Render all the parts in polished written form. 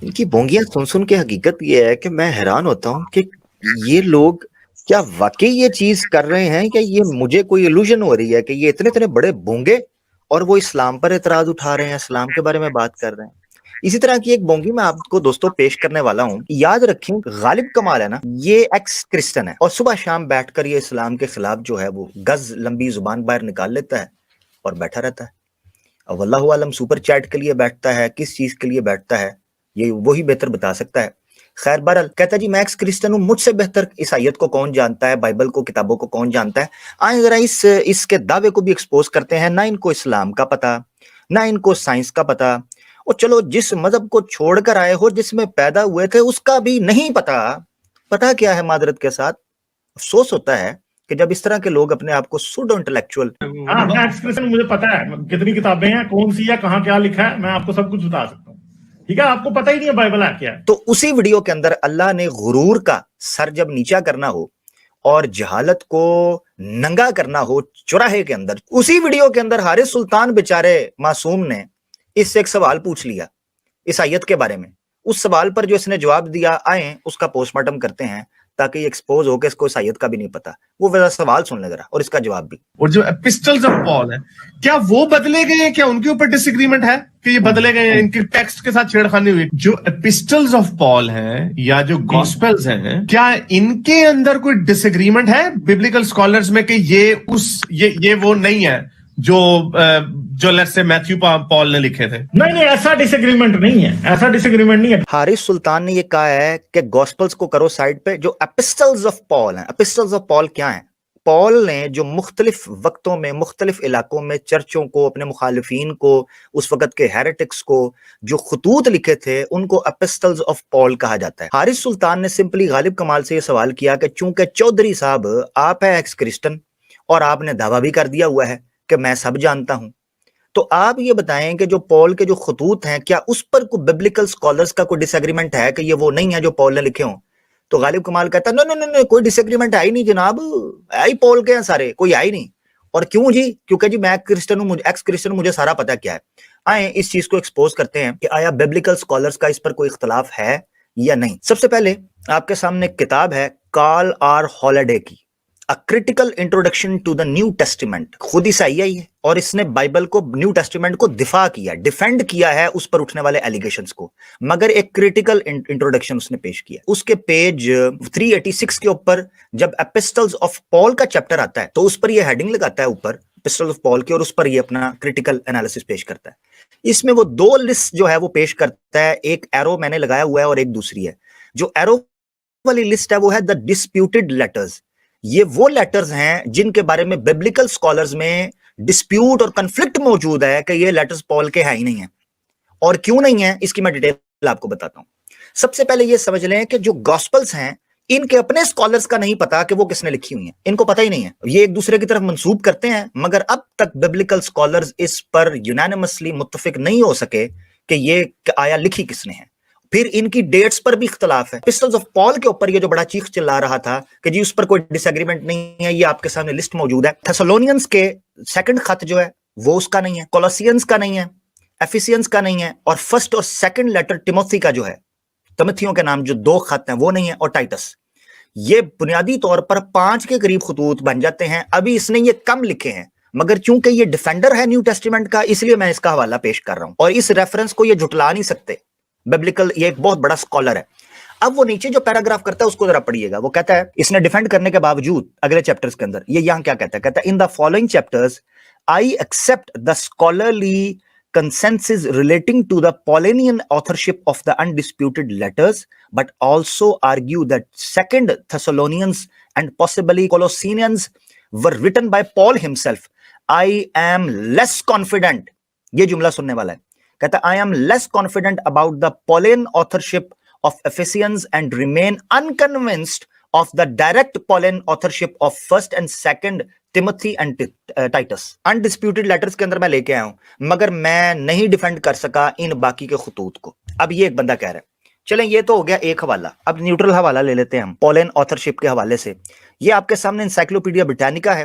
ان کی بونگیاں سن کے حقیقت یہ ہے کہ میں حیران ہوتا ہوں کہ یہ لوگ کیا واقعی یہ چیز کر رہے ہیں، کہ یہ مجھے کوئی illusion ہو رہی ہے کہ یہ اتنے اتنے بڑے بونگے اور وہ اسلام پر اعتراض اٹھا رہے ہیں، اسلام کے بارے میں بات کر رہے ہیں۔ اسی طرح کی ایک بونگی میں آپ کو دوستوں پیش کرنے والا ہوں۔ یاد رکھیں غالب کمال ہے نا، یہ ایکس کرسچن ہے اور صبح شام بیٹھ کر یہ اسلام کے خلاف جو ہے وہ گز لمبی زبان باہر نکال لیتا ہے اور بیٹھا رہتا ہے۔ اب اللہ عالم سپر چیٹ کے لیے بیٹھتا ہے، کس چیز کے لیے بیٹھتا ہے یہ وہی بہتر بتا سکتا ہے۔ خیر بہرحال کہتا ہے جی میں ایکس کرسچن ہوں، مجھ سے بہتر اس آیت کو کون جانتا ہے، بائبل کو، کتابوں کو کون جانتا ہے۔ آئیں ذرا اس کے دعوے کو بھی ایکسپوز کرتے ہیں۔ نہ ان کو اسلام کا پتہ، نہ ان کو سائنس کا پتہ، اور چلو جس مذہب کو چھوڑ کر آئے ہو، جس میں پیدا ہوئے تھے، اس کا بھی نہیں پتہ۔ پتہ کیا ہے؟ معذرت کے ساتھ افسوس ہوتا ہے کہ جب اس طرح کے لوگ اپنے آپ کو سوڈو انٹلیکچوئل، میں ایکسپریشن مجھے پتا ہے کتنی کتابیں ہیں، کون سی یا کہاں کیا لکھا ہے، میں آپ کو سب کچھ بتا سکتا ہوں۔ ٹھیک ہے، آپ کو پتہ ہی نہیں ہے بائبل ہے کیا ہے۔ تو اسی ویڈیو کے اندر اللہ نے غرور کا سر جب نیچا کرنا ہو اور جہالت کو ننگا کرنا ہو چوراہے کے اندر، اسی ویڈیو کے اندر حارث سلطان بیچارے معصوم نے اس سے ایک سوال پوچھ لیا اس آیت کے بارے میں۔ اس سوال پر جو اس نے جواب دیا، آئیں اس کا پوسٹ مارٹم کرتے ہیں تاکہ یہ ایکسپوز ہو کہ اس کو اس آیت کا بھی نہیں پتا۔ وہ ویسا سوال سن لے ذرا اور اس کا جواب بھی۔ اور جو ایپسٹلز آف پال ہیں کیا وہ بدلے گئے ہیں؟ کیا ان کے اوپر ڈس ایگریمنٹ ہے کہ یہ بدلے گئے ہیں؟ ان کے ٹیکسٹ کے ساتھ چھیڑخانی ہوئی؟ جو ایپسٹلز آف پال ہیں یا جو گاسپلز ہیں، کیا ان کے اندر کوئی ڈس ایگریمنٹ ہے ببلیکل اسکالرز میں کہ یہ وہ نہیں ہے جو لیٹس سے میتھیو پال نے لکھے تھے؟ نہیں، ایسا ڈس ایگریمنٹ نہیں ہے، ایسا ڈس ایگریمنٹ نہیں ہے۔ حارث سلطان نے یہ کہا ہے کہ گاسپلز کو کرو سائڈ پہ، جو ایپسٹلز آف پال ہیں۔ ایپسٹلز آف پال کیا ہیں؟ پال نے جو مختلف وقتوں میں مختلف علاقوں میں چرچوں کو، اپنے مخالفین کو، اس وقت کے ہیریٹکس کو جو خطوط لکھے تھے، ان کو ایپسٹلز آف پال کہا جاتا ہے۔ حارث سلطان نے سمپلی غالب کمال سے یہ سوال کیا کہ چونکہ چودھری صاحب آپ ہیں ایکس کرسچن اور آپ نے دعویٰ بھی کر دیا ہوا ہے کہ میں سب جانتا ہوں، تو آپ یہ بتائیں کہ جو پال کے جو خطوط ہیں، کیا اس پر کوئی ببلیکل سکولرز کا کوئی ڈس ایگریمنٹ ہے کہ یہ وہ نہیں ہے جو پال نے لکھے ہوں؟ تو غالب کمال کہتا ہے نو کوئی ڈس ایگریمنٹ ہے ہی نہیں جناب، ہی پال کے ہیں سارے، کوئی ہے ہی نہیں۔ اور کیوں جی؟ کیونکہ جی میں ایکس کرسچن ہوں، مجھے سارا پتا کیا ہے۔ آئیں اس چیز کو ایکسپوز کرتے ہیں کہ آیا ببلیکل سکولرز کا اس پر کوئی اختلاف ہے یا نہیں۔ سب سے پہلے آپ کے سامنے ایک کتاب ہے کارل آر ہالیڈے کی A Critical Introduction to the New Testament، خود عیسائی ہے اور اس نے بائبل کو، نیو ٹیسٹیمنٹ کو دفاع کیا، ڈیفینڈ کیا ہے اس پر اٹھنے والے ایلیگیشنز کو، مگر ایک کریٹیکل انٹروڈکشن اس نے پیش کیا۔ اس کے پیج 386 کے اوپر جب ایپسٹلز آف پال کا چیپٹر آتا ہے تو اس پر یہ ہیڈنگ لگاتا ہے اوپر ایپسٹلز آف پال کی، اور اس پر یہ اپنا کریٹیکل انالیسس پیش کرتا ہے۔ اس میں وہ دو لسٹ جو ہے وہ پیش کرتا ہے، ایک ایرو میں نے لگایا ہوا ہے اور ایک دوسری ہے۔ جو ایرو والی لسٹ ہے وہ ہے دا ڈسپیوٹڈ لیٹرز۔ یہ وہ لیٹرز ہیں جن کے بارے میں ببلیکل سکولرز میں ڈسپیوٹ اور کنفلکٹ موجود ہے کہ یہ لیٹرز پال کے ہیں ہی نہیں ہیں، اور کیوں نہیں ہیں اس کی میں ڈیٹیل آپ کو بتاتا ہوں۔ سب سے پہلے یہ سمجھ لیں کہ جو گاسپلز ہیں ان کے اپنے سکولرز کا نہیں پتا کہ وہ کس نے لکھی ہوئی ہیں، ان کو پتہ ہی نہیں ہے، یہ ایک دوسرے کی طرف منسوب کرتے ہیں، مگر اب تک ببلیکل سکولرز اس پر یونانیمسلی متفق نہیں ہو سکے کہ یہ آیا لکھی کس نے ہے۔ پھر ان کی ڈیٹس پر بھی اختلاف ہے۔ ایپسٹلز آف پال کے اوپر یہ جو بڑا چیخ چلا رہا تھا کہ جی اس پر کوئی ڈس ایگریمنٹ نہیں ہے، یہ آپ کے سامنے لسٹ موجود ہے۔ تھیسالونینز کے سیکنڈ خط جو ہے وہ اس کا نہیں ہے، کولوسینز کا نہیں ہے، ایفیسینز کا نہیں ہے، اور فرسٹ اور سیکنڈ لیٹر ٹیموتھی کا جو ہے، تمتھیوں کے نام جو دو خط ہیں وہ نہیں ہے، اور ٹائٹس۔ یہ بنیادی طور پر 5 کے قریب خطوط بن جاتے ہیں۔ ابھی اس نے یہ کم لکھے ہیں، مگر چونکہ یہ ڈیفینڈر ہے نیو ٹیسٹیمنٹ کا، اس لیے میں اس کا حوالہ پیش کر رہا ہوں، اور اس ریفرنس کو یہ جھٹلا نہیں سکتے۔ ببلیکل یہ ایک بہت بڑا سکولر ہے۔ اب وہ نیچے جو پیراگراف کرتا ہے اس کو ذرا پڑھیے گا۔ وہ کہتا ہے اس نے ڈیفینڈ کرنے کے باوجود اگلے چیپٹرز کے اندر یہ یہاں کیا کہتا ہے؟ کہتا ہے in the following chapters I accept the scholarly consensus relating to the Paulinian authorship of the undisputed letters, but also argue that Second Thessalonians and possibly Colossians were written by Paul himself. I am less confident. یہ جملہ سننے والا ہے، کہتا ہے I am less confident about the Pauline authorship of Ephesians and remain unconvinced of the direct Pauline authorship of First and Second Timothy and Titus. Undisputed letters کے اندر میں لے کے آیا ہوں، مگر میں نہیں ڈیفینڈ کر سکا ان باقی کے خطوط کو۔ اب یہ ایک بندہ کہہ رہا ہے، چلیں یہ تو ہو گیا ایک حوالہ، اب نیوٹرل حوالہ لے لیتے ہیں ہم پولین آتھرشپ کے حوالے سے۔ یہ آپ کے سامنے انسائکلوپیڈیا بریٹانیکا ہے،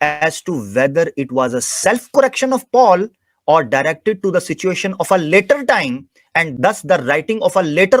as to whether it was a self correction of Paul or directed to the situation of a later time and thus the writing of a later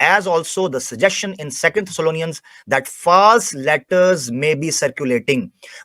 as also the suggestion in second Thessalonians that false letters may be circulating।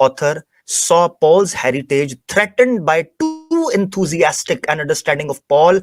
author saw Paul's heritage threatened by too enthusiastic an understanding of Paul